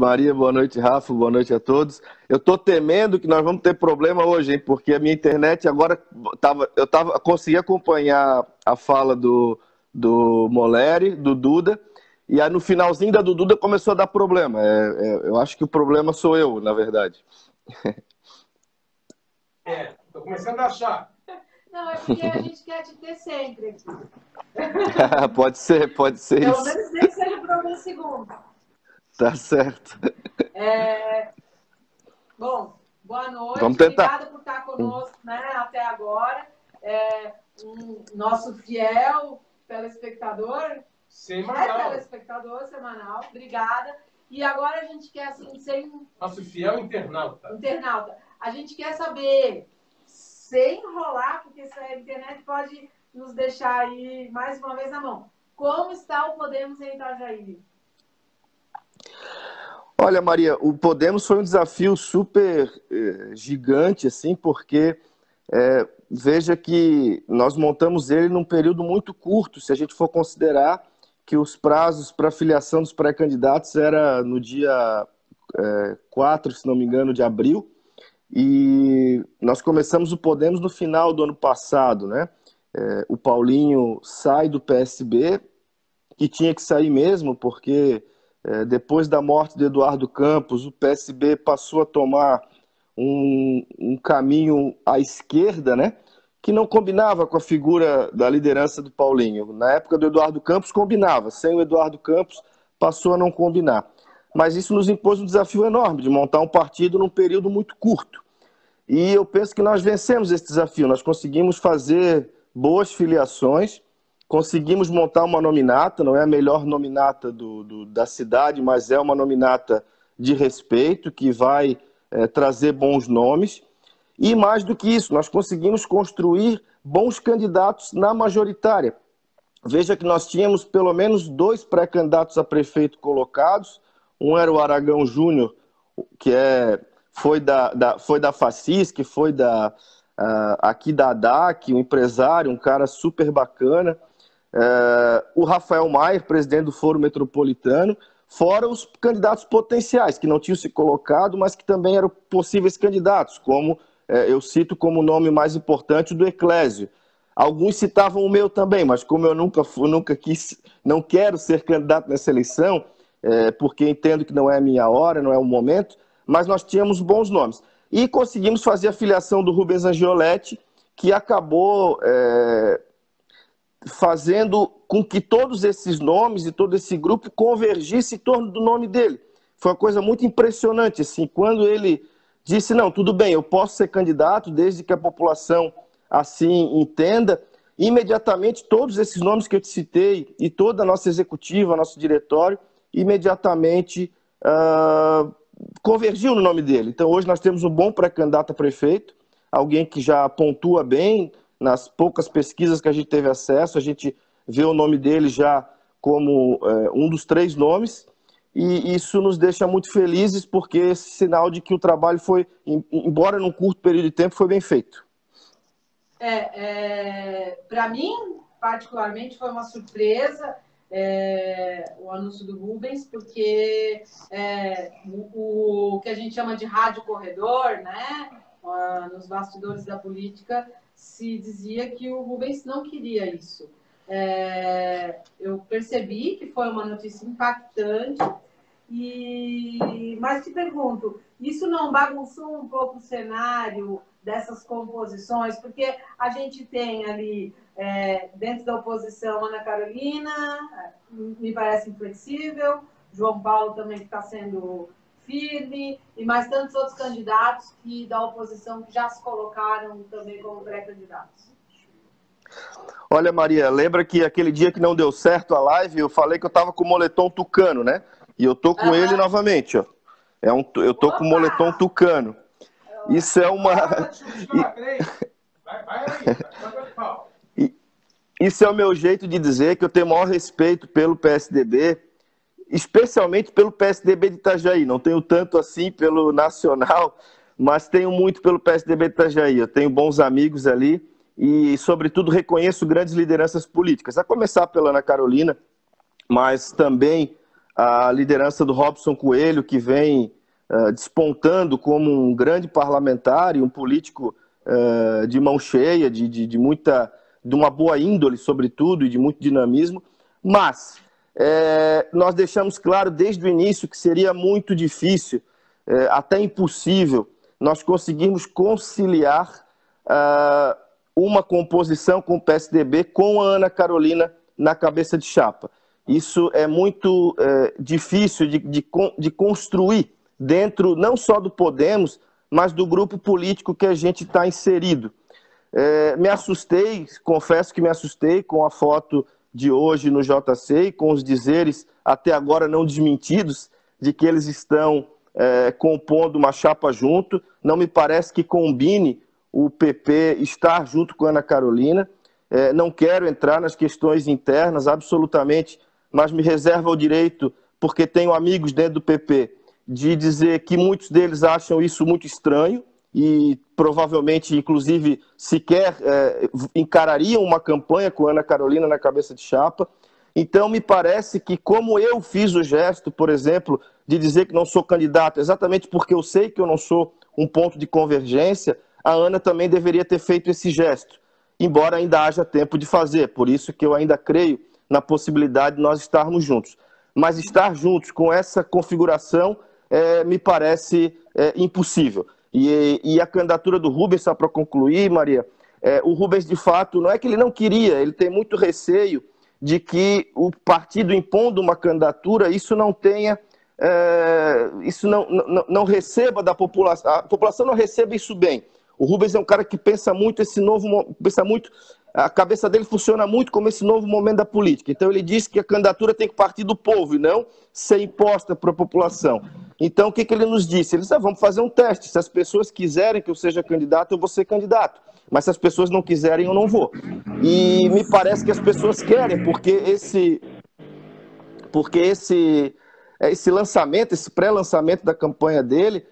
Maria, boa noite, Rafa, boa noite a todos. Eu estou temendo que nós vamos ter problema hoje, hein, porque a minha internet agora consegui acompanhar a fala do Moleri, do Duda, e aí no finalzinho da do Duda começou a dar problema. Eu acho que o problema sou eu, na verdade. Estou começando a achar. Não, é porque a gente quer te ter sempre aqui. Pode ser Pelo isso. menos nem que seja por alguns segundos. Tá certo. Bom, boa noite. Vamos tentar. Obrigada por estar conosco, né, até agora. Nosso fiel telespectador. Semanal. Telespectador semanal. Obrigada. E agora a gente quer, assim, Nosso fiel internauta. A gente quer saber, sem enrolar, porque a internet pode nos deixar aí mais uma vez na mão. Como está o Podemos em Itajaí? Olha, Maria, o Podemos foi um desafio super gigante, assim, porque veja que nós montamos ele num período muito curto, se a gente for considerar que os prazos para filiação dos pré-candidatos era no dia 4, se não me engano, de abril, e nós começamos o Podemos no final do ano passado, né? O Paulinho sai do PSB, que tinha que sair mesmo, porque depois da morte de Eduardo Campos, o PSB passou a tomar um caminho à esquerda, né? Que não combinava com a figura da liderança do Paulinho. Na época do Eduardo Campos combinava, sem o Eduardo Campos passou a não combinar. Mas isso nos impôs um desafio enorme de montar um partido num período muito curto. E eu penso que nós vencemos esse desafio, nós conseguimos fazer boas filiações, conseguimos montar uma nominata, não é a melhor nominata da cidade, mas é uma nominata de respeito, que vai trazer bons nomes. E mais do que isso, nós conseguimos construir bons candidatos na majoritária. Veja que nós tínhamos pelo menos 2 pré-candidatos a prefeito colocados. Um era o Aragão Júnior, que foi da Facis, que foi aqui da ADAC, um empresário, um cara super bacana. O Rafael Maier, presidente do Foro Metropolitano, fora os candidatos potenciais, que não tinham se colocado, mas que também eram possíveis candidatos, como eu cito como nome mais importante o do Eclésio. Alguns citavam o meu também, mas como eu nunca quis, não quero ser candidato nessa eleição, porque entendo que não é a minha hora, não é o momento, mas nós tínhamos bons nomes. E conseguimos fazer a filiação do Rubens Angioletti, que acabou fazendo com que todos esses nomes e todo esse grupo convergisse em torno do nome dele. Foi uma coisa muito impressionante, assim, quando ele disse, não, tudo bem, eu posso ser candidato desde que a população assim entenda, imediatamente todos esses nomes que eu te citei e toda a nossa executiva, nosso diretório, imediatamente convergiu no nome dele. Então hoje nós temos um bom pré-candidato a prefeito, alguém que já pontua bem nas poucas pesquisas que a gente teve acesso, a gente vê o nome dele já como um dos 3 nomes, e isso nos deixa muito felizes, porque esse sinal de que o trabalho foi, embora num curto período de tempo, foi bem feito. Para mim, particularmente, foi uma surpresa o anúncio do Rubens, porque o que a gente chama de rádio corredor, né, nos bastidores da política, se dizia que o Rubens não queria isso. Eu percebi que foi uma notícia impactante, mas te pergunto, isso não bagunçou um pouco o cenário dessas composições? Porque a gente tem ali, dentro da oposição, Ana Carolina, me parece inflexível, João Paulo também está sendo firme, e mais tantos outros candidatos da oposição que já se colocaram também como pré-candidatos. Olha, Maria, lembra que aquele dia que não deu certo a live, eu falei que eu estava com o moletom tucano, né? E eu tô com ele novamente, ó. Eu tô com o moletom tucano. Isso é uma... Isso é o meu jeito de dizer que eu tenho o maior respeito pelo PSDB, especialmente pelo PSDB de Itajaí. Não tenho tanto assim pelo nacional, mas tenho muito pelo PSDB de Itajaí. Eu tenho bons amigos ali e, sobretudo, reconheço grandes lideranças políticas. A começar pela Ana Carolina, mas também a liderança do Robson Coelho, que vem despontando como um grande parlamentar e um político de mão cheia, de uma boa índole, sobretudo, e de muito dinamismo. Mas nós deixamos claro desde o início que seria muito difícil, até impossível, nós conseguirmos conciliar uma composição com o PSDB com a Ana Carolina na cabeça de chapa. Isso é muito difícil de construir dentro não só do Podemos, mas do grupo político que a gente está inserido. Me assustei, confesso que me assustei com a foto de hoje no JC e com os dizeres até agora não desmentidos de que eles estão compondo uma chapa junto. Não me parece que combine o PP estar junto com a Ana Carolina. Não quero entrar nas questões internas, absolutamente, mas me reservo o direito, porque tenho amigos dentro do PP, de dizer que muitos deles acham isso muito estranho e provavelmente, inclusive, sequer encarariam uma campanha com a Ana Carolina na cabeça de chapa. Então, me parece que, como eu fiz o gesto, por exemplo, de dizer que não sou candidato, exatamente porque eu sei que eu não sou um ponto de convergência, a Ana também deveria ter feito esse gesto, embora ainda haja tempo de fazer. Por isso que eu ainda creio na possibilidade de nós estarmos juntos. Mas estar juntos com essa configuração me parece impossível. E a candidatura do Rubens, só para concluir, Maria, o Rubens, de fato, não é que ele não queria, ele tem muito receio de que o partido impondo uma candidatura, isso não tenha, isso não receba da população, a população não receba isso bem. O Rubens é um cara que pensa muito a cabeça dele funciona muito como esse novo momento da política. Então ele diz que a candidatura tem que partir do povo e não ser imposta para a população. Então o que ele nos disse? Ele disse, vamos fazer um teste, se as pessoas quiserem que eu seja candidato, eu vou ser candidato. Mas se as pessoas não quiserem, eu não vou. E me parece que as pessoas querem, porque esse lançamento, esse pré-lançamento da campanha dele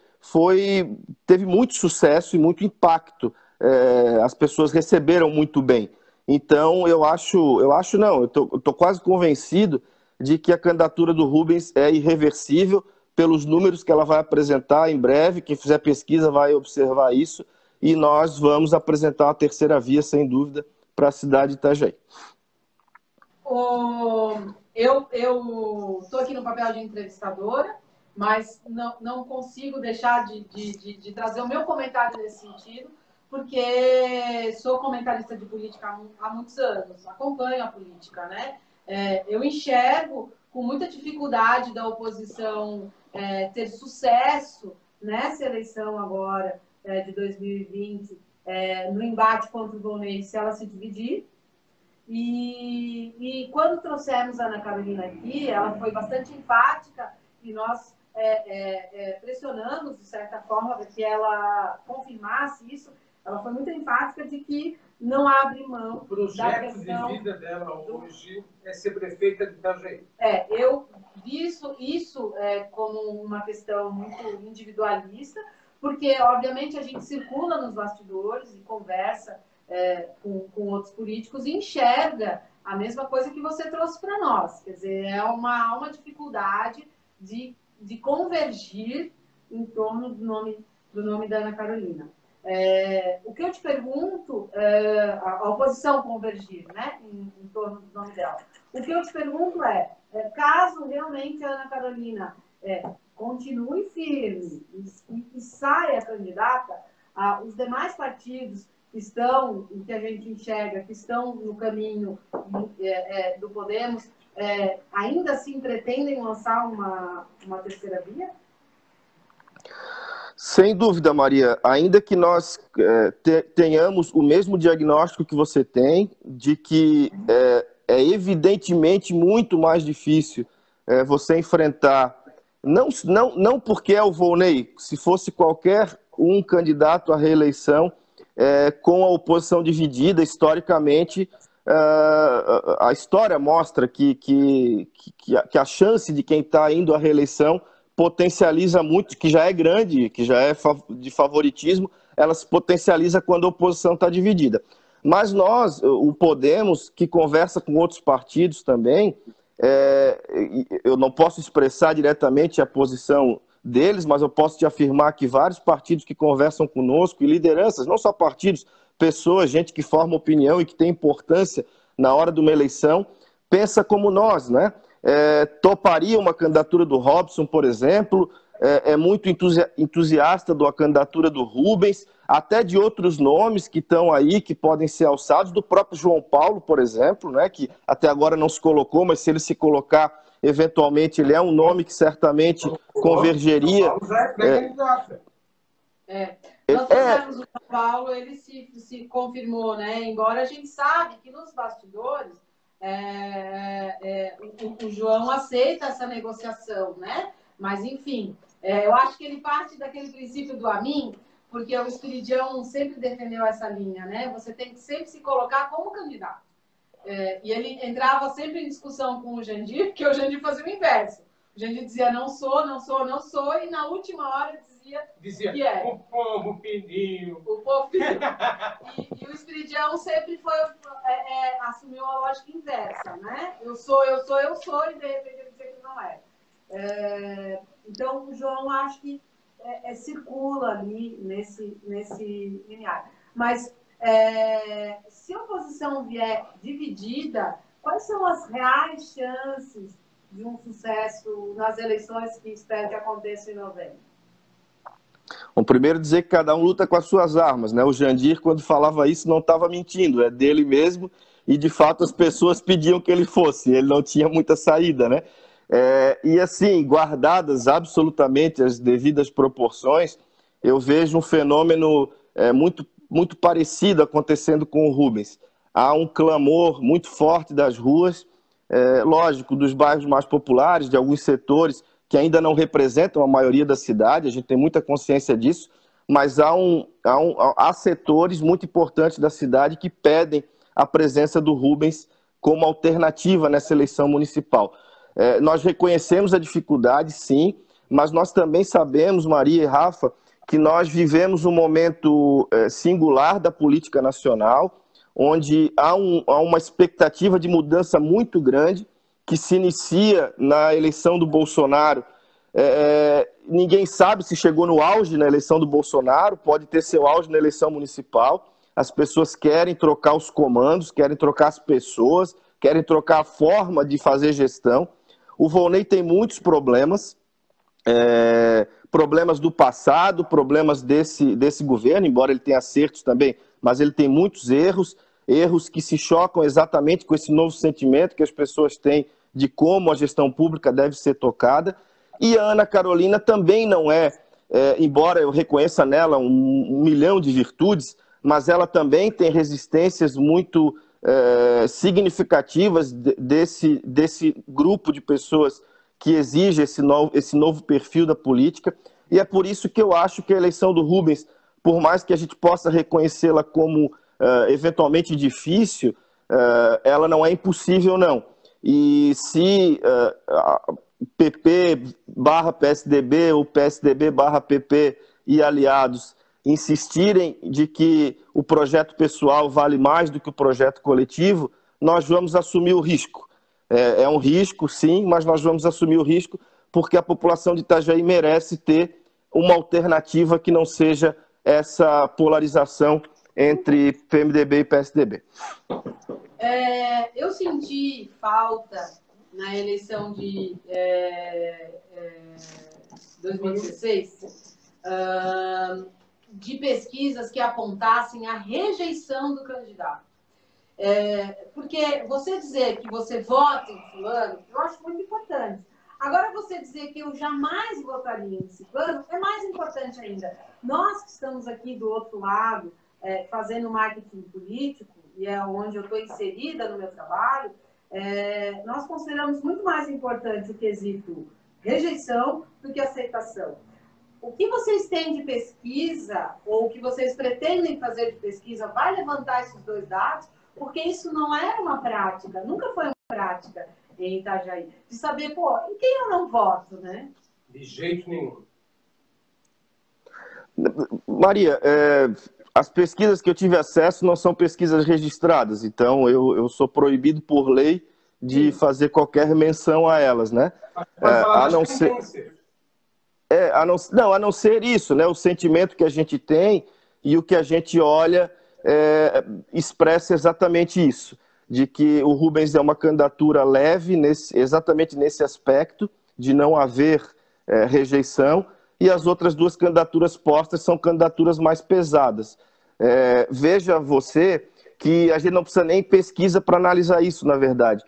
teve muito sucesso e muito impacto. As pessoas receberam muito bem. Então, eu estou quase convencido de que a candidatura do Rubens é irreversível pelos números que ela vai apresentar em breve. Quem fizer pesquisa vai observar isso. E nós vamos apresentar uma terceira via, sem dúvida, para a cidade de Itajaí. Eu estou aqui no papel de entrevistadora, mas não consigo deixar de trazer o meu comentário nesse sentido, porque sou comentarista de política há muitos anos, acompanho a política, né? Eu enxergo com muita dificuldade da oposição ter sucesso nessa eleição agora de 2020, no embate contra o Volney, se ela se dividir. E quando trouxemos a Ana Carolina aqui, ela foi bastante enfática e nós pressionamos, de certa forma, para que ela confirmasse isso. Ela foi muito enfática de que não abre mão da projeto de vida dela hoje é ser prefeita de Itajaí. Eu vi isso como uma questão muito individualista, porque, obviamente, a gente circula nos bastidores e conversa com outros políticos e enxerga a mesma coisa que você trouxe para nós. Quer dizer, há uma dificuldade de convergir em torno do nome da Ana Carolina. O que eu te pergunto, a oposição convergir, né, em torno do nome dela. O que eu te pergunto caso realmente a Ana Carolina continue firme e saia candidata, os demais partidos que a gente enxerga, que estão no caminho do Podemos, ainda assim pretendem lançar uma terceira via? Sem dúvida, Maria. Ainda que nós tenhamos o mesmo diagnóstico que você tem, de que é evidentemente muito mais difícil você enfrentar, não porque é o Volney, se fosse qualquer um candidato à reeleição, com a oposição dividida, historicamente, a história mostra que a chance de quem está indo à reeleição potencializa muito, que já é grande, que já é de favoritismo, ela se potencializa quando a oposição está dividida. Mas nós, o Podemos, que conversa com outros partidos também, eu não posso expressar diretamente a posição deles, mas eu posso te afirmar que vários partidos que conversam conosco, e lideranças, não só partidos, pessoas, gente que forma opinião e que tem importância na hora de uma eleição, pensa como nós, né? Toparia uma candidatura do Robson, por exemplo, é muito entusiasta da candidatura do Rubens, até de outros nomes que estão aí, que podem ser alçados, do próprio João Paulo, por exemplo, né, que até agora não se colocou, mas se ele se colocar, eventualmente, ele é um nome que certamente convergeria. Nós tivemos o João Paulo, ele se confirmou, né? Embora a gente sabe que nos bastidores o João aceita essa negociação, né? Mas, enfim, eu acho que ele parte daquele princípio do Amin, porque o Espiridião sempre defendeu essa linha, né? Você tem que sempre se colocar como candidato. E ele entrava sempre em discussão com o Jandir, porque o Jandir fazia o inverso. O Jandir dizia não sou, não sou, não sou, e na última hora dizia que é. O povo pediu. O povo pediu. E o Espiridião sempre assumiu a lógica inversa, né? Eu sou, e de repente ele dizia que não é. Então, o João, acho que circula ali nesse linear. Mas, se a oposição vier dividida, quais são as reais chances de um sucesso nas eleições que espero que aconteçam em novembro? Bom, primeiro dizer que cada um luta com as suas armas, né? O Jandir, quando falava isso, não estava mentindo, é dele mesmo, e de fato as pessoas pediam que ele fosse, ele não tinha muita saída, né? E assim, guardadas absolutamente as devidas proporções, eu vejo um fenômeno muito parecido acontecendo com o Rubens. Há um clamor muito forte das ruas, lógico, dos bairros mais populares, de alguns setores que ainda não representam a maioria da cidade, a gente tem muita consciência disso, mas há setores muito importantes da cidade que pedem a presença do Rubens como alternativa nessa eleição municipal. Nós reconhecemos a dificuldade, sim, mas nós também sabemos, Maria e Rafa, que nós vivemos um momento singular da política nacional, onde há uma expectativa de mudança muito grande, que se inicia na eleição do Bolsonaro. Ninguém sabe se chegou no auge na eleição do Bolsonaro, pode ter seu auge na eleição municipal. As pessoas querem trocar os comandos, querem trocar as pessoas, querem trocar a forma de fazer gestão. O Volney tem muitos problemas, problemas do passado, problemas desse governo, embora ele tenha acertos também, mas ele tem muitos erros que se chocam exatamente com esse novo sentimento que as pessoas têm de como a gestão pública deve ser tocada. E a Ana Carolina também não embora eu reconheça nela um milhão de virtudes, mas ela também tem resistências muito significativas desse grupo de pessoas que exige esse novo perfil da política. E é por isso que eu acho que a eleição do Rubens, por mais que a gente possa reconhecê-la como eventualmente difícil, ela não é impossível, não. E se PP barra PSDB ou PSDB barra PP e aliados insistirem de que o projeto pessoal vale mais do que o projeto coletivo, nós vamos assumir o risco. É um risco, sim, mas nós vamos assumir o risco porque a população de Itajaí merece ter uma alternativa que não seja essa polarização entre PMDB e PSDB. Eu senti falta na eleição de 2016 de pesquisas que apontassem a rejeição do candidato. Porque você dizer que você vota em fulano, eu acho muito importante. Agora, você dizer que eu jamais votaria em ciclano é mais importante ainda. Nós que estamos aqui do outro lado, fazendo marketing político, e é onde eu estou inserida no meu trabalho, nós consideramos muito mais importante o quesito rejeição do que aceitação. O que vocês têm de pesquisa, ou o que vocês pretendem fazer de pesquisa, vai levantar esses dois dados, porque isso não é uma prática, nunca foi uma prática em Itajaí, de saber, em quem eu não voto, né? De jeito nenhum. Maria, as pesquisas que eu tive acesso não são pesquisas registradas, então eu sou proibido por lei de fazer qualquer menção a elas, né? Pode falar A não ser, a não ser isso, né? O sentimento que a gente tem e o que a gente olha expressa exatamente isso, de que o Rubens é uma candidatura leve, exatamente nesse aspecto, de não haver rejeição, e as outras duas candidaturas postas são candidaturas mais pesadas. Veja você que a gente não precisa nem pesquisa para analisar isso, na verdade.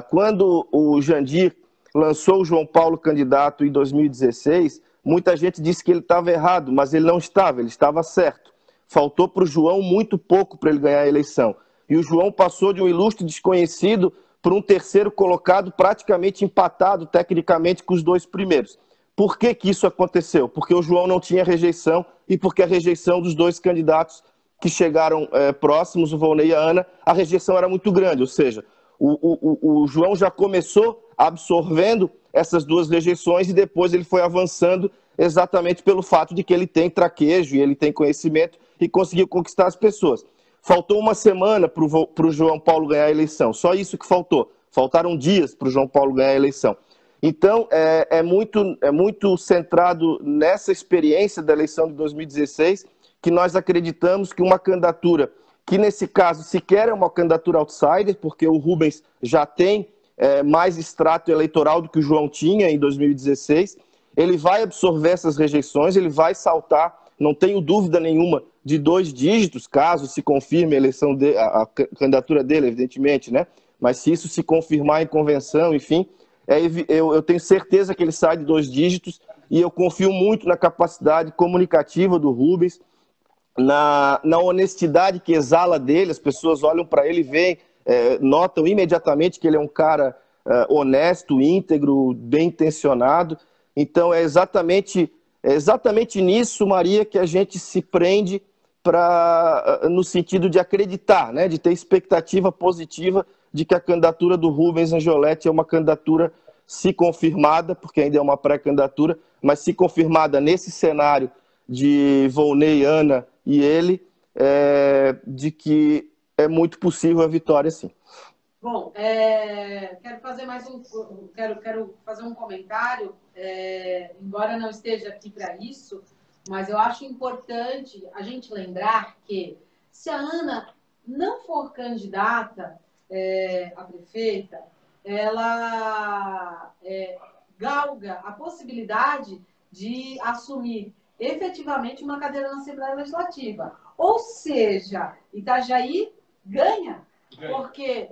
Quando o Jandir lançou o João Paulo candidato em 2016, muita gente disse que ele estava errado, mas ele não estava, ele estava certo. Faltou para o João muito pouco para ele ganhar a eleição. E o João passou de um ilustre desconhecido para um terceiro colocado praticamente empatado tecnicamente com os dois primeiros. Por que que isso aconteceu? Porque o João não tinha rejeição e porque a rejeição dos dois candidatos que chegaram próximos, o Volney e a Ana, a rejeição era muito grande, ou seja, o João já começou absorvendo essas duas rejeições e depois ele foi avançando exatamente pelo fato de que ele tem traquejo e ele tem conhecimento e conseguiu conquistar as pessoas. Faltou uma semana para o João Paulo ganhar a eleição, só isso que faltou. Faltaram dias para o João Paulo ganhar a eleição. Então, é muito centrado nessa experiência da eleição de 2016 que nós acreditamos que uma candidatura, que nesse caso sequer é uma candidatura outsider, porque o Rubens já tem mais extrato eleitoral do que o João tinha em 2016, ele vai absorver essas rejeições, ele vai saltar, não tenho dúvida nenhuma, de 2 dígitos, caso se confirme a candidatura dele, evidentemente, né? Mas se isso se confirmar em convenção, enfim, eu tenho certeza que ele sai de 2 dígitos e eu confio muito na capacidade comunicativa do Rubens, na honestidade que exala dele. As pessoas olham para ele e veem, notam imediatamente que ele é um cara honesto, íntegro, bem intencionado. Então é exatamente nisso, Maria, que a gente se prende no sentido de acreditar, né, de ter expectativa positiva de que a candidatura do Rubens Angioletti é uma candidatura, se confirmada, porque ainda é uma pré-candidatura, mas se confirmada nesse cenário de Volney, Ana e ele, de que é muito possível a vitória, sim. Bom, quero fazer quero fazer um comentário, embora não esteja aqui para isso, mas eu acho importante a gente lembrar que se a Ana não for candidata a prefeita, ela galga a possibilidade de assumir efetivamente uma cadeira na Assembleia Legislativa. Ou seja, Itajaí ganha. Porque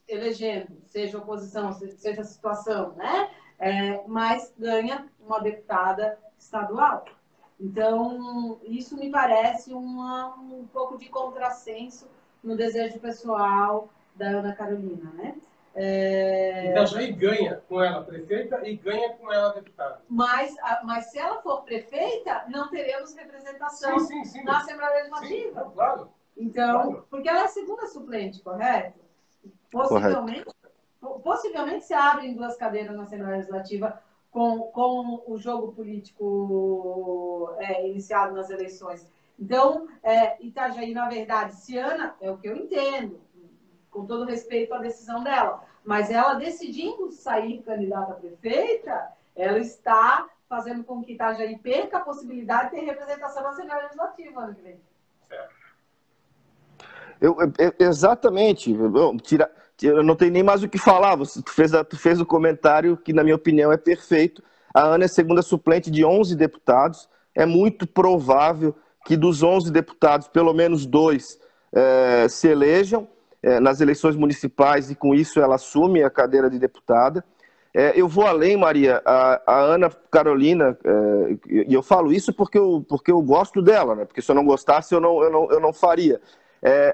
elegendo, seja oposição, seja situação, né? Mas ganha uma deputada estadual. Então, isso me parece um pouco de contrassenso no desejo pessoal da Ana Carolina, né? Itajaí ganha com ela prefeita e ganha com ela deputada. Mas se ela for prefeita, não teremos representação sim. na Assembleia Legislativa. Sim, claro. Então, porque ela é a segunda suplente, correto? Possivelmente se abrem 2 cadeiras na Assembleia Legislativa com o jogo político iniciado nas eleições. Então, Itajaí, na verdade, se Ana, é o que eu entendo, com todo respeito à decisão dela, mas ela decidindo sair candidata a prefeita, ela está fazendo com que Itajaí perca a possibilidade de ter representação na Assembleia Legislativa ano que vem. Exatamente. Eu não tenho nem mais o que falar. Tu fez o comentário que, na minha opinião, é perfeito. A Ana é segunda suplente de 11 deputados. É muito provável que dos 11 deputados, pelo menos 2 se elejam nas eleições municipais e, com isso, ela assume a cadeira de deputada. Eu vou além, Maria. A Ana Carolina, e eu falo isso porque eu gosto dela, né? Porque se eu não gostasse, eu não faria.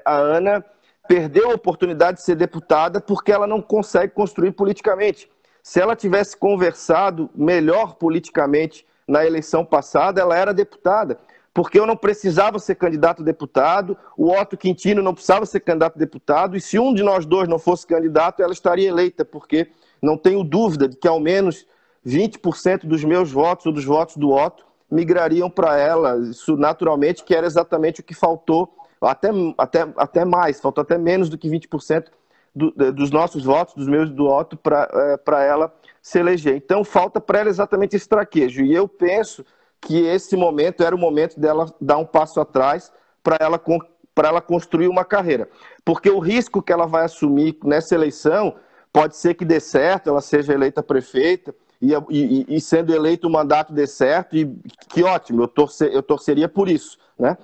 A Ana perdeu a oportunidade de ser deputada porque ela não consegue construir politicamente. Se ela tivesse conversado melhor politicamente na eleição passada, ela era deputada. Porque eu não precisava ser candidato a deputado, o Otto Quintino não precisava ser candidato a deputado, e se um de nós dois não fosse candidato, ela estaria eleita, porque não tenho dúvida de que ao menos 20% dos meus votos ou dos votos do Otto migrariam para ela. Isso naturalmente, que era exatamente o que faltou. Até mais, faltou até menos do que 20% dos nossos votos, dos meus do voto, para ela se eleger. Então, falta para ela exatamente esse traquejo. E eu penso que esse momento era o momento dela dar um passo atrás para ela construir uma carreira. Porque o risco que ela vai assumir nessa eleição pode ser que dê certo, ela seja eleita prefeita, e sendo eleito o mandato dê certo, e que ótimo, eu torceria por isso, né?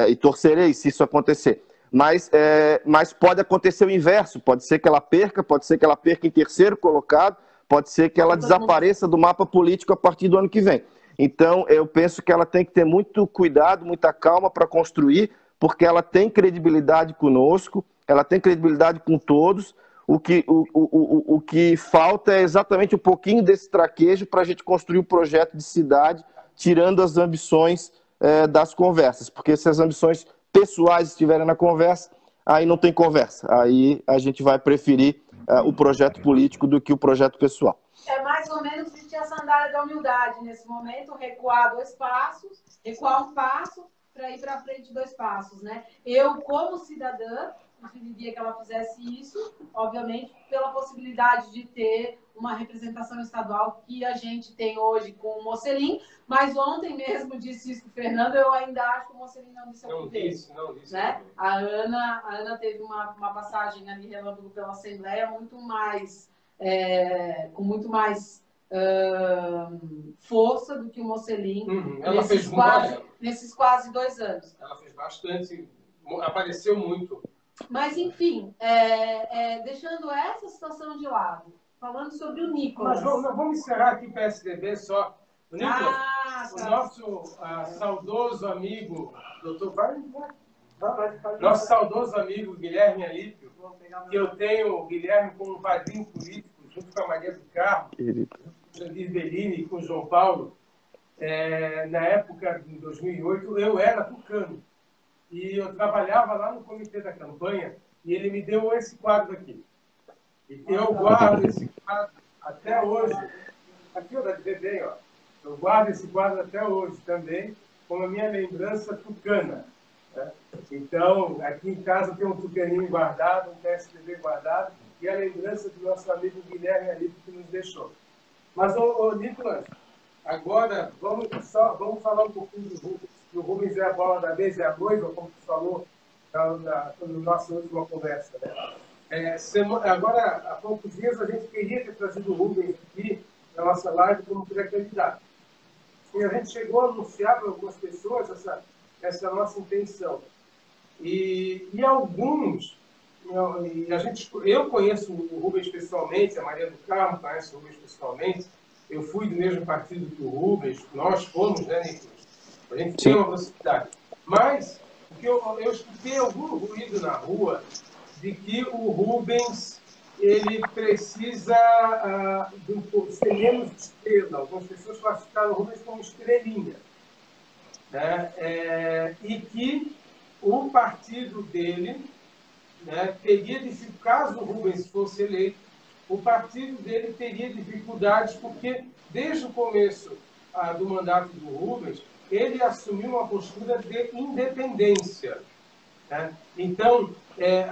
E torcerei se isso acontecer. Mas pode acontecer o inverso, pode ser que ela perca em terceiro colocado, pode ser que ela desapareça do mapa político a partir do ano que vem. Então, eu penso que ela tem que ter muito cuidado, muita calma para construir, porque ela tem credibilidade conosco, ela tem credibilidade com todos. O que falta é exatamente um pouquinho desse traquejo para a gente construir um projeto de cidade, tirando as ambições das conversas, porque se as ambições pessoais estiverem na conversa, aí não tem conversa, aí a gente vai preferir o projeto político do que o projeto pessoal. É mais ou menos vestir a sandália da humildade nesse momento, recuar um passo para ir para frente 2 passos, né? Eu, como cidadã, preferiria que ela fizesse isso, obviamente, pela possibilidade de ter uma representação estadual que a gente tem hoje com o Mocelin, mas ontem mesmo disse isso, Fernando, eu ainda acho que o Mocelin não disse o que disse. Não disse. Né? A Ana teve uma passagem ali relâmpago pela Assembleia muito mais, com muito mais força do que o Mocelin nesses quase 2 anos. Ela fez bastante, apareceu muito. Mas, enfim, deixando essa situação de lado, falando sobre o Nicolas. Mas vamos encerrar aqui o PSDB só. O Nicolas, o nosso saudoso amigo, nosso saudoso amigo Guilherme Alípio, que eu tenho o Guilherme como um padrinho político, junto com a Maria do Carmo, Jandir Bellini e com o João Paulo. Na época de 2008, eu era tucano. E eu trabalhava lá no comitê da campanha e ele me deu esse quadro aqui. E eu guardo esse quadro até hoje. Aqui, ó, deve ver bem, ó. Eu guardo esse quadro até hoje também, como a minha lembrança tucana. Né? Então, aqui em casa tem um tucaninho guardado, um PSDB guardado, e a lembrança do nosso amigo Guilherme Alípio que nos deixou. Mas, Nicolas, agora vamos falar um pouquinho do Rubens. O Rubens é a bola da vez, é a noiva, como tu falou na nossa última conversa. Né? Agora, há poucos dias, a gente queria ter trazido o Rubens aqui na nossa live como pré-candidato. E a gente chegou a anunciar para algumas pessoas essa nossa intenção. E alguns, eu conheço o Rubens pessoalmente, a Maria do Carmo conhece o Rubens pessoalmente, eu fui do mesmo partido que o Rubens, nós fomos, né, Nicolas? A gente tem uma velocidade. Mas eu escutei algum ruído na rua de que o Rubens ele precisa ser menos estrela. Algumas pessoas classificaram o Rubens como estrelinha. Né? E que o partido dele, né, teria dificuldades, caso o Rubens fosse eleito, o partido dele teria dificuldades, porque desde o começo do mandato do Rubens, ele assumiu uma postura de independência. Né? Então,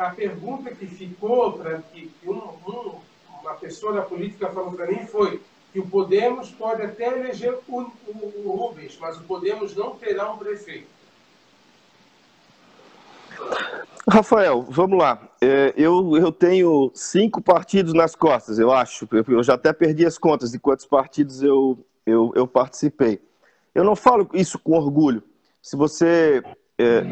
a pergunta que ficou, para que uma pessoa da política falou para mim foi que o Podemos pode até eleger o Rubens, mas o Podemos não terá um prefeito. Rafael, vamos lá. Eu tenho 5 partidos nas costas, eu acho. Eu já até perdi as contas de quantos partidos eu participei. Eu não falo isso com orgulho. Se você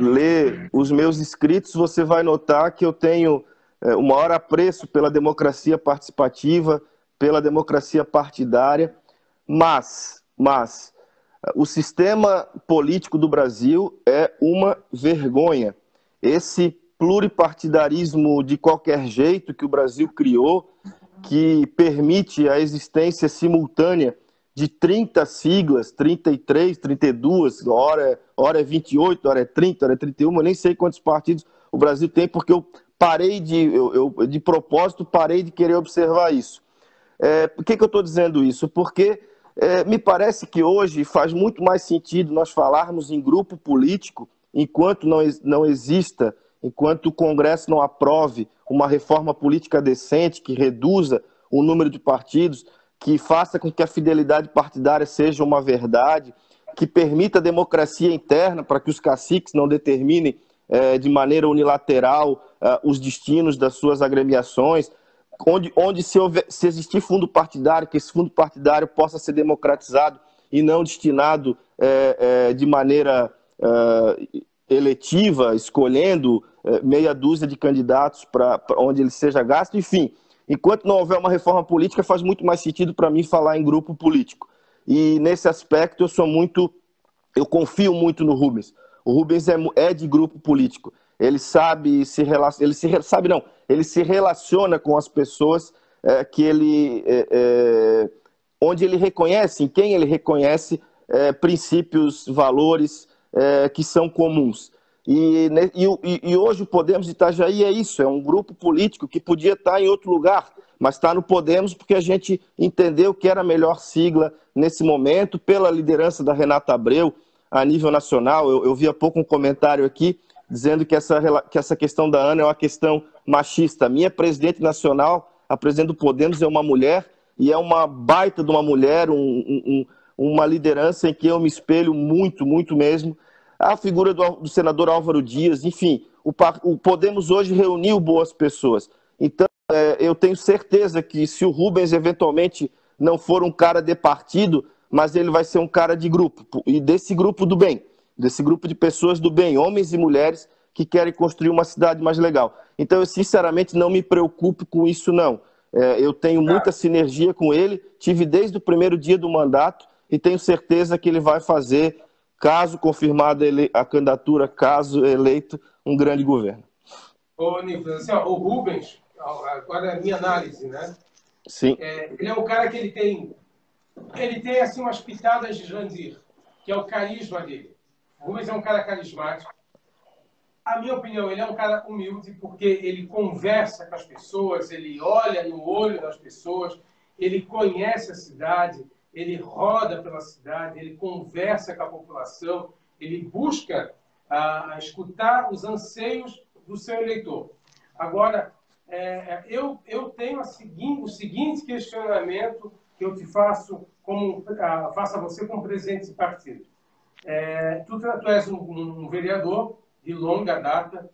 ler os meus escritos, você vai notar que eu tenho o maior apreço pela democracia participativa, pela democracia partidária, mas o sistema político do Brasil é uma vergonha. Esse pluripartidarismo de qualquer jeito que o Brasil criou, que permite a existência simultânea de 30 siglas, 33, 32, hora é 28, hora é 30, hora é 31, eu nem sei quantos partidos o Brasil tem, porque eu parei de propósito, parei de querer observar isso. Por que eu estou dizendo isso? Porque me parece que hoje faz muito mais sentido nós falarmos em grupo político, enquanto não exista enquanto o Congresso não aprove uma reforma política decente que reduza o número de partidos, que faça com que a fidelidade partidária seja uma verdade, que permita a democracia interna para que os caciques não determinem de maneira unilateral os destinos das suas agremiações, onde se existir fundo partidário, que esse fundo partidário possa ser democratizado e não destinado de maneira eletiva, escolhendo meia dúzia de candidatos para onde ele seja gasto. Enfim, enquanto não houver uma reforma política, faz muito mais sentido para mim falar em grupo político. E nesse aspecto eu confio muito no Rubens. O Rubens é de grupo político. Ele sabe ele se relaciona com as pessoas onde ele reconhece, em quem ele reconhece princípios, valores que são comuns. E hoje o Podemos de Itajaí é isso, é um grupo político que podia estar em outro lugar, mas está no Podemos porque a gente entendeu que era a melhor sigla nesse momento, pela liderança da Renata Abreu a nível nacional. Eu vi há pouco um comentário aqui dizendo que essa questão da Ana é uma questão machista. A minha presidente nacional, a presidente do Podemos, é uma mulher, e é uma baita de uma mulher, uma liderança em que eu me espelho muito, muito mesmo. A figura do senador Álvaro Dias, enfim, o Podemos hoje reuniu boas pessoas. Então, eu tenho certeza que se o Rubens eventualmente não for um cara de partido, mas ele vai ser um cara de grupo, e desse grupo do bem, desse grupo de pessoas do bem, homens e mulheres que querem construir uma cidade mais legal. Então, eu sinceramente não me preocupo com isso, não. Eu tenho muita sinergia com ele, tive desde o primeiro dia do mandato, e tenho certeza que ele vai fazer, caso confirmada a candidatura, caso eleito, um grande governo. Ô, Nicolas, assim, o Rubens, agora é a minha análise, né? Sim. Ele é um cara que ele tem assim, umas pitadas de Jandir, que é o carisma dele. O Rubens é um cara carismático. A minha opinião, ele é um cara humilde, porque ele conversa com as pessoas, ele olha no olho das pessoas, ele conhece a cidade, ele roda pela cidade, ele conversa com a população, ele busca escutar os anseios do seu eleitor. Agora, eu tenho o seguinte questionamento que eu te faço, faço a você como presidente de partido. Tu és um vereador de longa data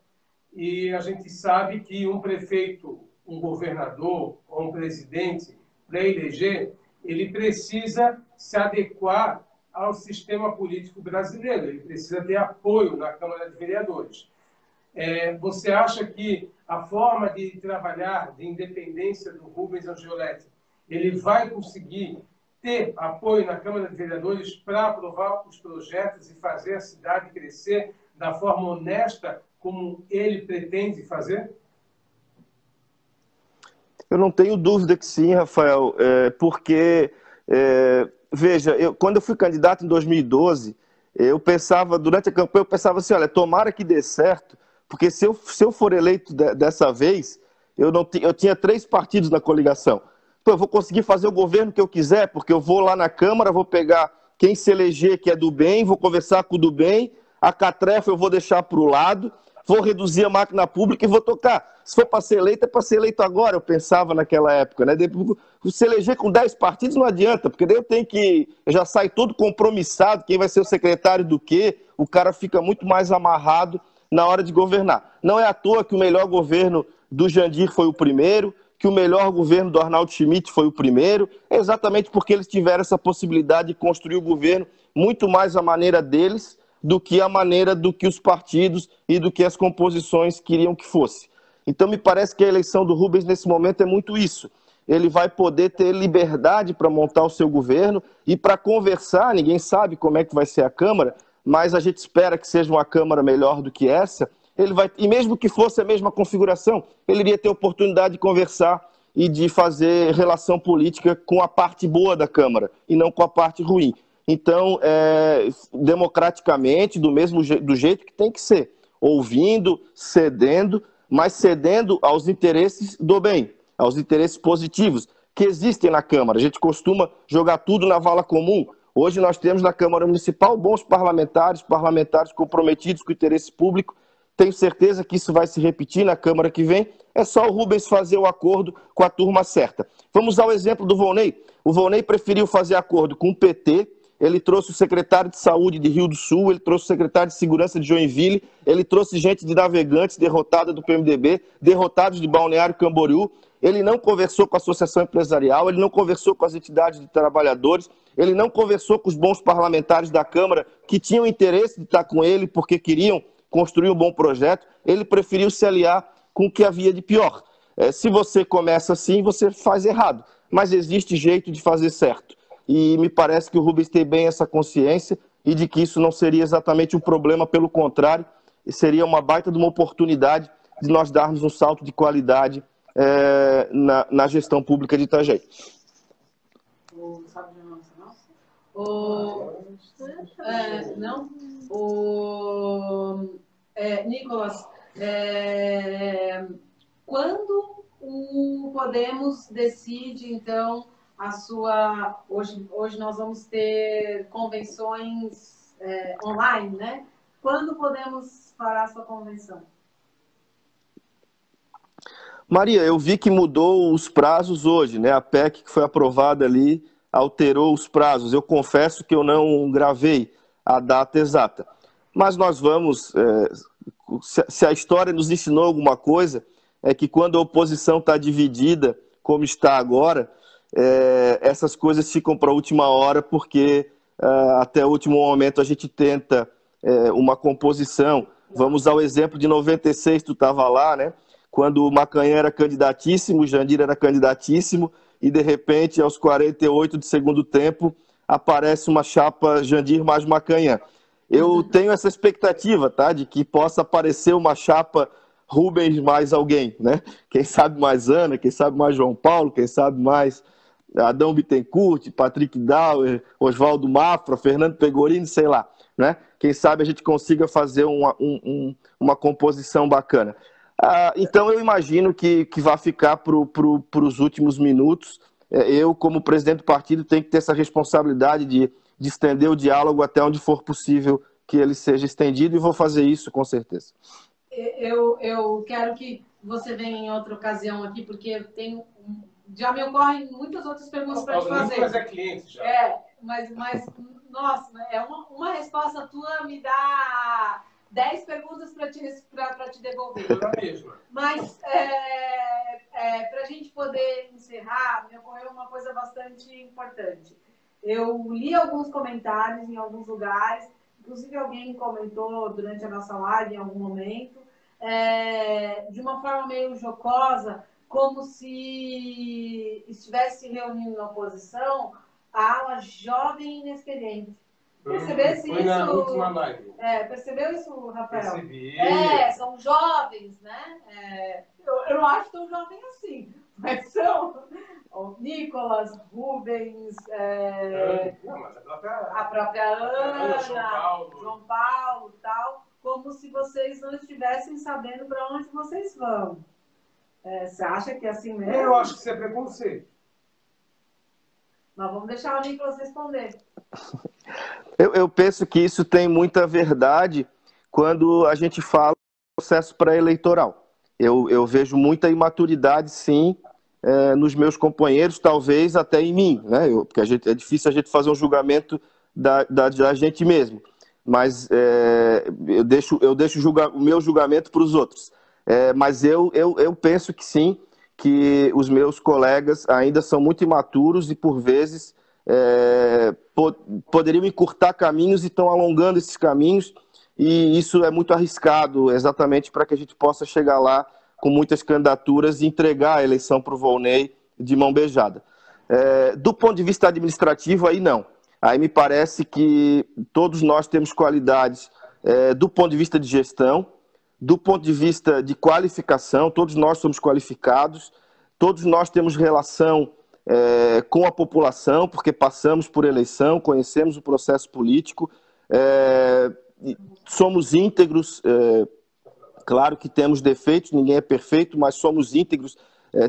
e a gente sabe que um prefeito, um governador ou um presidente, para eleger, ele precisa se adequar ao sistema político brasileiro, ele precisa ter apoio na Câmara de Vereadores. Você acha que a forma de trabalhar, de independência do Rubens Angioletti, ele vai conseguir ter apoio na Câmara de Vereadores para aprovar os projetos e fazer a cidade crescer da forma honesta como ele pretende fazer? Eu não tenho dúvida que sim, Rafael, porque, veja, quando eu fui candidato em 2012, eu pensava, durante a campanha, eu pensava assim, olha, tomara que dê certo, porque se eu for eleito dessa vez, eu tinha 3 partidos na coligação. Então, eu vou conseguir fazer o governo que eu quiser, porque eu vou lá na Câmara, vou pegar quem se eleger que é do bem, vou conversar com o do bem, a catrefa eu vou deixar para o lado, vou reduzir a máquina pública e vou tocar. Se for para ser eleito, é para ser eleito agora, eu pensava naquela época, né? Se eleger com 10 partidos não adianta, porque daí eu já saio todo compromissado, quem vai ser o secretário do quê, o cara fica muito mais amarrado na hora de governar. Não é à toa que o melhor governo do Jandir foi o primeiro, que o melhor governo do Arnaldo Schmidt foi o primeiro, exatamente porque eles tiveram essa possibilidade de construir o governo muito mais à maneira deles do que a maneira do que os partidos e do que as composições queriam que fosse. Então, me parece que a eleição do Rubens, nesse momento, é muito isso. Ele vai poder ter liberdade para montar o seu governo e para conversar. Ninguém sabe como é que vai ser a Câmara, mas a gente espera que seja uma Câmara melhor do que essa. E mesmo que fosse a mesma configuração, ele iria ter oportunidade de conversar e de fazer relação política com a parte boa da Câmara e não com a parte ruim. Então, democraticamente, do jeito que tem que ser, ouvindo, cedendo, mas cedendo aos interesses do bem, aos interesses positivos que existem na Câmara. A gente costuma jogar tudo na vala comum. Hoje nós temos na Câmara Municipal bons parlamentares comprometidos com o interesse público, tenho certeza que isso vai se repetir na Câmara que vem, é só o Rubens fazer o acordo com a turma certa. Vamos ao exemplo do Volney. O Volney preferiu fazer acordo com o PT, ele trouxe o secretário de Saúde de Rio do Sul, ele trouxe o secretário de Segurança de Joinville, ele trouxe gente de Navegantes, derrotada do PMDB, derrotados de Balneário Camboriú. Ele não conversou com a associação empresarial, ele não conversou com as entidades de trabalhadores, ele não conversou com os bons parlamentares da Câmara que tinham interesse de estar com ele porque queriam construir um bom projeto. Ele preferiu se aliar com o que havia de pior. Se você começa assim, você faz errado, mas existe jeito de fazer certo. E me parece que o Rubens tem bem essa consciência e de que isso não seria exatamente um problema, pelo contrário, seria uma baita de uma oportunidade de nós darmos um salto de qualidade na gestão pública de Itajaí. Nicolas, quando o Podemos decide, então, a sua... Hoje nós vamos ter convenções online, né? Quando Podemos fará a sua convenção? Maria, eu vi que mudou os prazos hoje, né? A PEC que foi aprovada ali alterou os prazos. Eu confesso que eu não gravei a data exata. Mas nós vamos... se a história nos ensinou alguma coisa, é que quando a oposição está dividida, como está agora, essas coisas ficam para a última hora, porque até o último momento a gente tenta uma composição. Vamos ao exemplo de 96, tu estava lá, né? Quando o Macanhã era candidatíssimo, o Jandir era candidatíssimo, e de repente, aos 48 do segundo tempo, aparece uma chapa Jandir mais Macanhã. Eu tenho essa expectativa, tá? De que possa aparecer uma chapa Rubens mais alguém, né? Quem sabe mais Ana, quem sabe mais João Paulo, quem sabe mais Adão Bittencourt, Patrick Dauer, Oswaldo Mafra, Fernando Pegorini, sei lá, né? Quem sabe a gente consiga fazer uma composição bacana. Então eu imagino que vai ficar para os últimos minutos. Eu, como presidente do partido, tenho que ter essa responsabilidade de estender o diálogo até onde for possível que ele seja estendido, e vou fazer isso com certeza. Eu quero que você venha em outra ocasião aqui, porque já me ocorrem muitas outras perguntas para te fazer. Mas é cliente já. Mas nossa, uma resposta tua me dá 10 perguntas para te devolver. Mas, para a gente poder encerrar, me ocorreu uma coisa bastante importante. Eu li alguns comentários em alguns lugares, inclusive alguém comentou durante a nossa live em algum momento, de uma forma meio jocosa, como se estivesse reunindo na oposição a ala jovem e inexperiente. Percebesse isso? Na última live. Percebeu isso, Rafael? Percebi. São jovens, né? Eu não acho tão jovem assim, mas são Nicolas, Rubens, a própria Ana, João Paulo, tal, como se vocês não estivessem sabendo para onde vocês vão. Você acha que é assim mesmo? Eu acho que isso é preconceito. Nós vamos deixar o Nicolas responder. Eu penso que isso tem muita verdade quando a gente fala do processo pré-eleitoral. Eu vejo muita imaturidade, sim, nos meus companheiros, talvez até em mim, né? Porque é difícil a gente fazer um julgamento da gente mesmo. Mas eu deixo o meu julgamento para os outros. Mas eu penso que sim, que os meus colegas ainda são muito imaturos e, por vezes, poderiam encurtar caminhos e estão alongando esses caminhos, e isso é muito arriscado, exatamente para que a gente possa chegar lá com muitas candidaturas e entregar a eleição para o Volney de mão beijada. Do ponto de vista administrativo, aí não. Aí me parece que todos nós temos qualidades do ponto de vista de gestão, do ponto de vista de qualificação, todos nós somos qualificados, todos nós temos relação com a população, porque passamos por eleição, conhecemos o processo político, somos íntegros, claro que temos defeitos, ninguém é perfeito, mas somos íntegros,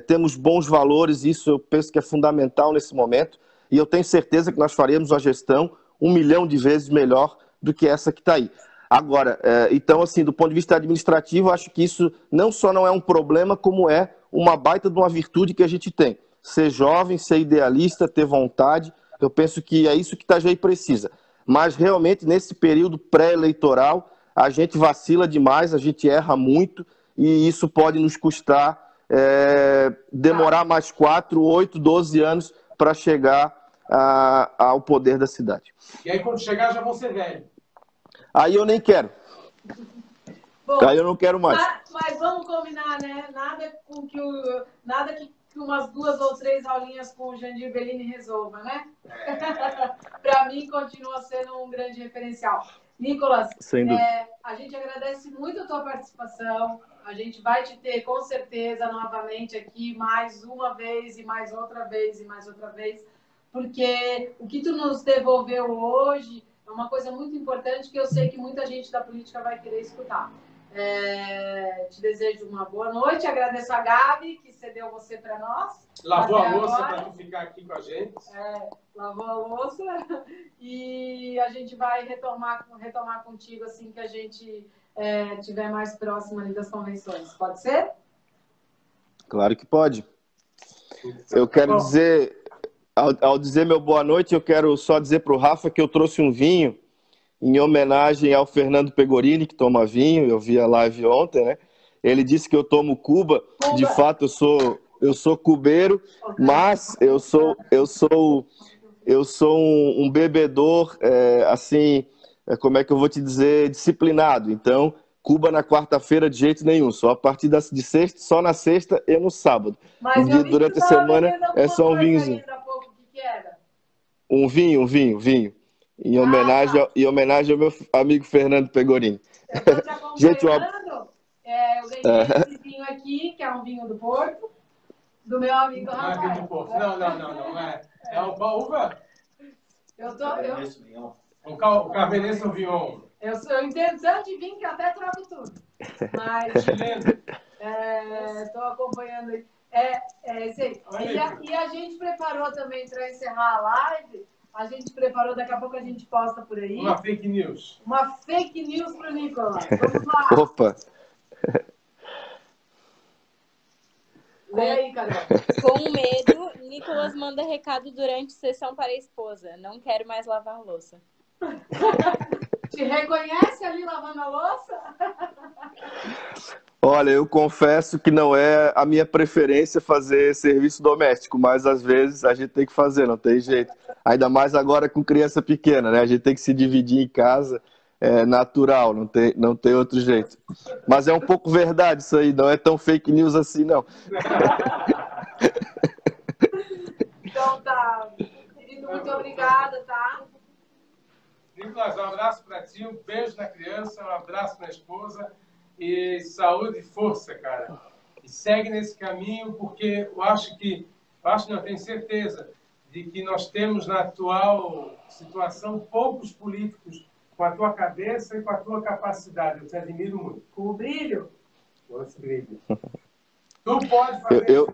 temos bons valores, isso eu penso que é fundamental nesse momento, e eu tenho certeza que nós faremos a gestão 1 milhão de vezes melhor do que essa que está aí. Agora, então, assim, do ponto de vista administrativo, acho que isso não só não é um problema, como é uma baita de uma virtude que a gente tem. Ser jovem, ser idealista, ter vontade, eu penso que é isso que Itajaí precisa. Mas, realmente, nesse período pré-eleitoral, a gente vacila demais, a gente erra muito, e isso pode nos custar demorar mais 4, 8, 12 anos para chegar ao poder da cidade. E aí, quando chegar, já vão ser velhos. Aí eu nem quero. Bom, Aí eu não quero mais. Mas vamos combinar, né? Nada que umas 2 ou 3 aulinhas com o Jandir Bellini resolva, né? Para mim, continua sendo um grande referencial. Nicolas, a gente agradece muito a tua participação. A gente vai te ter, com certeza, novamente aqui, mais uma vez, e mais outra vez, e mais outra vez, porque o que tu nos devolveu hoje é uma coisa muito importante que eu sei que muita gente da política vai querer escutar. Te desejo uma boa noite, agradeço a Gabi, que cedeu você para nós. Lavou a louça para tu ficar aqui com a gente. Lavou a louça. E a gente vai retomar contigo assim que a gente estiver mais próximo ali das convenções. Pode ser? Claro que pode. Eu quero dizer, ao dizer meu boa noite, eu quero só dizer para o Rafa que eu trouxe um vinho em homenagem ao Fernando Pegorini, que toma vinho. Eu vi a live ontem, né? Ele disse que eu tomo Cuba. De fato, eu sou cubeiro, mas eu sou um bebedor, assim, como é que eu vou te dizer, disciplinado. Então, Cuba na quarta-feira de jeito nenhum, só a partir de sexta, só na sexta e no sábado. Mas durante a semana é só um vinhozinho. Um vinho. Em homenagem ao meu amigo Fernando Pegorini. Eu estou te acompanhando. Gente, eu ganhei esse vinho aqui, que é um vinho do Porto, do meu amigo Rafael. Não é vinho do Porto. Não. É uma uva? O Cabernet Sauvignon. Eu entendo tanto de vinho que até troco tudo. Mas estou acompanhando aí. E a gente preparou também, para encerrar a live, a gente preparou, daqui a pouco a gente posta por aí. Uma fake news. Uma fake news para o Nicolas. Vamos lá. Opa! Lê aí, Carol. Com medo, Nicolas manda recado durante sessão para a esposa. Não quero mais lavar louça. Te reconhece ali lavando a louça? Olha, eu confesso que não é a minha preferência fazer serviço doméstico, mas às vezes a gente tem que fazer, não tem jeito. Ainda mais agora com criança pequena, né? A gente tem que se dividir em casa, é natural, não tem outro jeito. Mas é um pouco verdade isso aí, não é tão fake news assim, não. Então tá, querido, muito obrigada, tá? Nicolas, um abraço para ti, um beijo na criança, um abraço na esposa e saúde e força, cara. E segue nesse caminho, porque não, tenho certeza de que nós temos na atual situação poucos políticos com a tua cabeça e com a tua capacidade. Eu te admiro muito. Com o brilho? Com esse brilho. Tu pode fazer isso.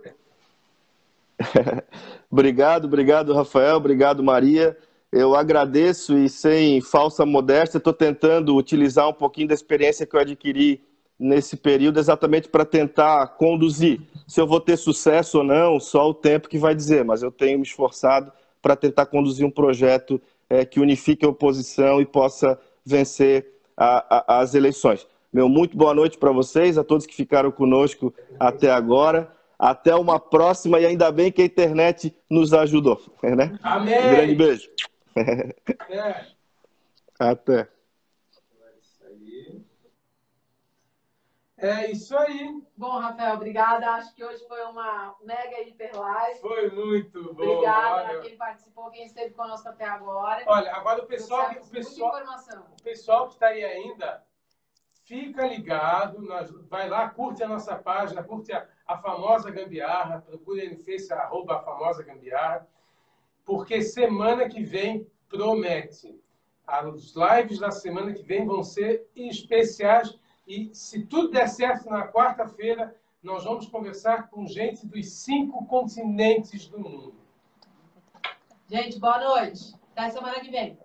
Obrigado, Rafael. Obrigado, Maria. Eu agradeço e, sem falsa modéstia, estou tentando utilizar um pouquinho da experiência que eu adquiri nesse período exatamente para tentar conduzir. Se eu vou ter sucesso ou não, só o tempo que vai dizer, mas eu tenho me esforçado para tentar conduzir um projeto que unifique a oposição e possa vencer as eleições. Muito boa noite para vocês, a todos que ficaram conosco até agora. Até uma próxima, e ainda bem que a internet nos ajudou, né? Amém! Um grande beijo. Até. É isso aí. Bom, Rafael, obrigada. Acho que hoje foi uma mega hiper live. Foi muito bom. Obrigada a quem participou, quem esteve conosco até agora. Olha, agora o pessoal que está aí ainda, fica ligado, vai lá, curte a nossa página, curte a Famosa Gambiarra, procure aí no Face, @famosagambiarra, porque semana que vem promete. Os lives da semana que vem vão ser especiais e, se tudo der certo, na quarta-feira, nós vamos conversar com gente dos 5 continentes do mundo. Gente, boa noite. Até semana que vem.